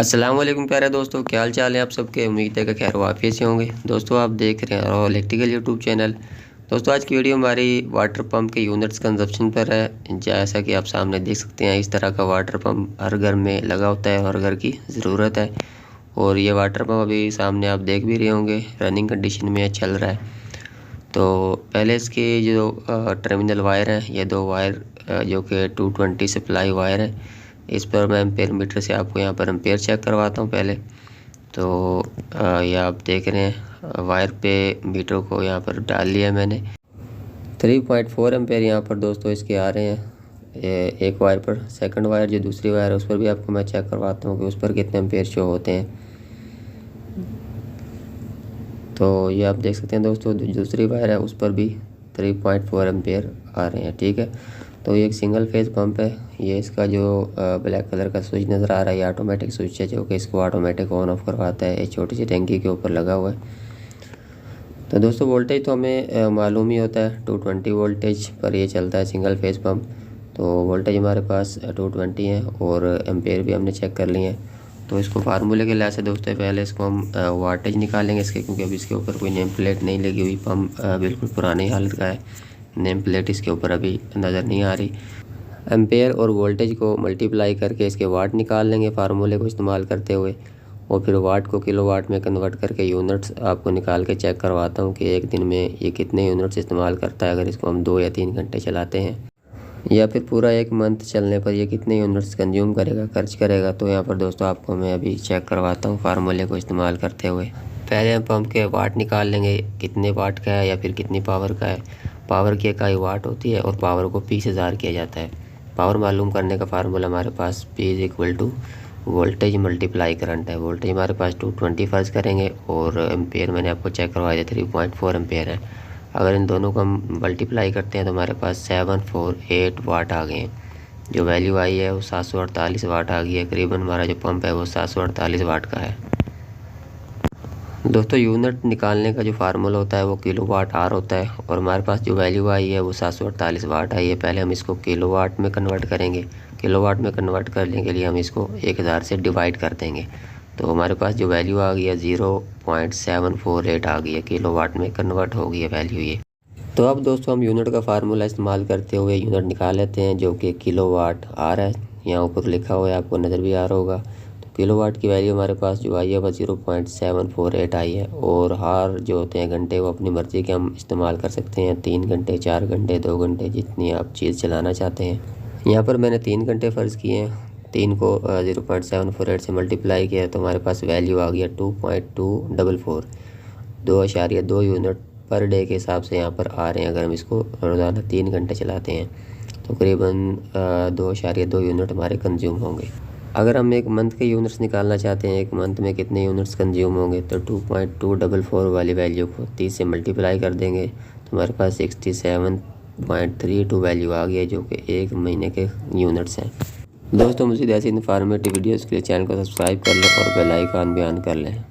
अस्सलाम वालेकुम प्यारे दोस्तों, क्या हाल चाल है आप सबके। उम्मीद है कि खैर वाफियत से होंगे। दोस्तों आप देख रहे हैं और इलेक्ट्रिकल यूट्यूब चैनल। दोस्तों आज की वीडियो हमारी वाटर पंप के यूनिट्स कंजप्शन पर है। जैसा कि आप सामने देख सकते हैं, इस तरह का वाटर पंप हर घर में लगा होता है, हर घर की ज़रूरत है। और ये वाटर पंप अभी सामने आप देख भी रहे होंगे, रनिंग कंडीशन में चल रहा है। तो पहले इसके जो टर्मिनल वायर हैं, ये दो वायर जो कि 220 सप्लाई वायर है, इस पर मैं एम्पेयर मीटर से आपको यहाँ पर एम्पेयर चेक करवाता हूँ पहले। तो ये आप देख रहे हैं वायर पे मीटर को यहाँ पर डाल लिया मैंने। 3.4 एम्पेयर यहाँ पर दोस्तों इसके आ रहे हैं एक वायर पर। सेकंड वायर जो दूसरी वायर है उस पर भी आपको मैं चेक करवाता हूँ कि उस पर कितने एम्पेयर शो होते हैं। तो ये आप देख सकते हैं दोस्तों, दूसरी वायर है उस पर भी 3.4 एम्पेयर आ रहे हैं। ठीक है, तो ये एक सिंगल फेज पंप है। ये इसका जो ब्लैक कलर का स्विच नज़र आ रहा है, ये ऑटोमेटिक स्विच है जो कि इसको ऑटोमेटिक ऑन ऑफ करवाता है। एक छोटी सी टैंकी के ऊपर लगा हुआ है। तो दोस्तों वोल्टेज तो हमें मालूम ही होता है, 220 वोल्टेज पर ये चलता है सिंगल फेज पंप। तो वोल्टेज हमारे पास 220 है और एम्पेयर भी हमने चेक कर लिए हैं। तो इसको फार्मूले के लिहाज से दोस्तों पहले इसको हम वाटेज निकालेंगे इसके, क्योंकि अभी इसके ऊपर कोई नेम प्लेट नहीं लगी हुई। पंप बिल्कुल पुरानी हालत का है, नेम प्लेट इसके ऊपर अभी नज़र नहीं आ रही। एम्पेयर और वोल्टेज को मल्टीप्लाई करके इसके वाट निकाल लेंगे फार्मूले को इस्तेमाल करते हुए, और फिर वाट को किलोवाट में कन्वर्ट करके यूनिट्स आपको निकाल के चेक करवाता हूँ कि एक दिन में ये कितने यूनिट्स इस्तेमाल करता है। अगर इसको हम 2 या 3 घंटे चलाते हैं, या फिर पूरा 1 मंथ चलने पर ये कितने यूनिट्स कंज्यूम करेगा, खर्च करेगा। तो यहाँ पर दोस्तों आपको मैं अभी चेक करवाता हूँ फार्मूले को इस्तेमाल करते हुए। पहले हम पंप के वाट निकाल लेंगे, कितने वाट का है या फिर कितनी पावर का है। पावर की इकाई वाट होती है और पावर को P से ज़ार किया जाता है। पावर मालूम करने का फार्मूला हमारे पास P = वोल्टेज मल्टीप्लाई करंट है। वोल्टेज हमारे पास 220 फर्ज करेंगे और एम्पेयर मैंने आपको चेक करवाया 3.4 एम्पेयर है। अगर इन दोनों को हम मल्टीप्लाई करते हैं तो हमारे पास 748 वाट आ गए हैं। जो वैल्यू आई है वो 748 वाट आ गई है। करीबन हमारा जो पंप है वो 748 वाट का है। दोस्तों यूनिट निकालने का जो फार्मूला होता है वो किलोवाट आर होता है, और हमारे पास जो वैल्यू आई है वो 748 वाट आई है। पहले हम इसको किलोवाट में कन्वर्ट करेंगे। किलोवाट में कन्वर्ट करने के लिए हम इसको 1000 से डिवाइड कर देंगे। तो हमारे पास जो वैल्यू आ गई है 0.748 आ गई है, किलोवाट में कन्वर्ट हो गई है वैल्यू ये। तो अब दोस्तों हम यूनिट का फार्मूला इस्तेमाल करते हुए यूनिट निकाल लेते हैं, जो कि किलोवाट आ रहा है। यहाँ ऊपर लिखा हुआ है, आपको नज़र भी आ रहा होगा। किलोवाट की वैल्यू हमारे पास जो आई है वो 0.748 आई है। और हार जो होते हैं घंटे, वो अपनी मर्ज़ी के हम इस्तेमाल कर सकते हैं। 3 घंटे, 4 घंटे, 2 घंटे, जितनी आप चीज़ चलाना चाहते हैं। यहाँ पर मैंने 3 घंटे फ़र्ज़ किए हैं। 3 को 0.748 से मल्टीप्लाई किया तो हमारे पास वैल्यू आ गया 2.244। 2.2 यूनिट पर डे के हिसाब से यहाँ पर आ रहे हैं। अगर हम इसको रोज़ाना 3 घंटे चलाते हैं तो करीबन 2.2 यूनिट हमारे कंज्यूम होंगे। अगर हम 1 मंथ के यूनिट्स निकालना चाहते हैं, 1 मंथ में कितने यूनिट्स कंज्यूम होंगे, तो 2.244 वाली वैल्यू को 30 से मल्टीप्लाई कर देंगे तो हमारे पास 67.32 वैल्यू आ गई है, जो कि 1 महीने के यूनिट्स हैं। दोस्तों मज़ीद ऐसी इन्फॉर्मेटिव वीडियोज़ के लिए चैनल को सब्सक्राइब कर लें और बेल आइकन भी ऑन कर लें।